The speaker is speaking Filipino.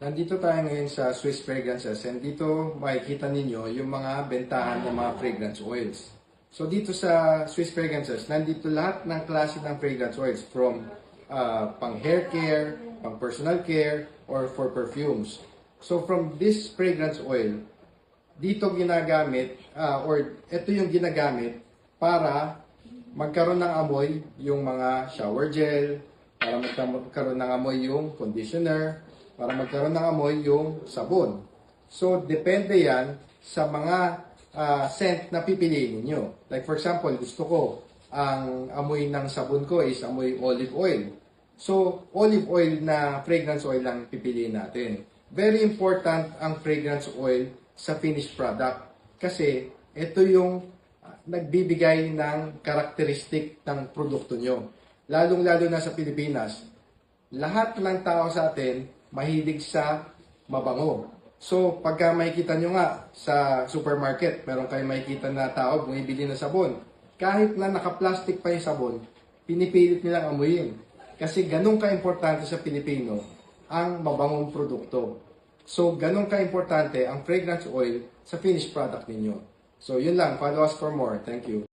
Nandito tayo ngayon sa Swiss Fragrances and dito makikita ninyo yung mga bentahan ng mga fragrance oils. So dito sa Swiss Fragrances, nandito lahat ng klase ng fragrance oils from pang hair care, pang personal care, or for perfumes. So from this fragrance oil, dito ginagamit or ito yung ginagamit para magkaroon ng amoy yung mga shower gel, para magkaroon ng amoy yung conditioner, para magkaroon ng amoy yung sabon. So, depende yan sa mga scent na pipiliin ninyo. Like for example, gusto ko ang amoy ng sabon ko is amoy olive oil. So, olive oil na fragrance oil lang pipiliin natin. Very important ang fragrance oil sa finished product. Kasi ito yung nagbibigay ng karakteristik ng produkto nyo. Lalong-lalo na sa Pilipinas, lahat ng tao sa atin mahilig sa mabango. So, pagka makikita nyo nga sa supermarket, meron kayong makikita na tao bumibili ng sabon. Kahit na naka-plastic pa yung sabon, pinipilit nilang amuyin. Kasi ganun ka-importante sa Pilipino ang mabangong produkto. So, ganun ka-importante ang fragrance oil sa finished product ninyo. So, yun lang. Follow us for more. Thank you.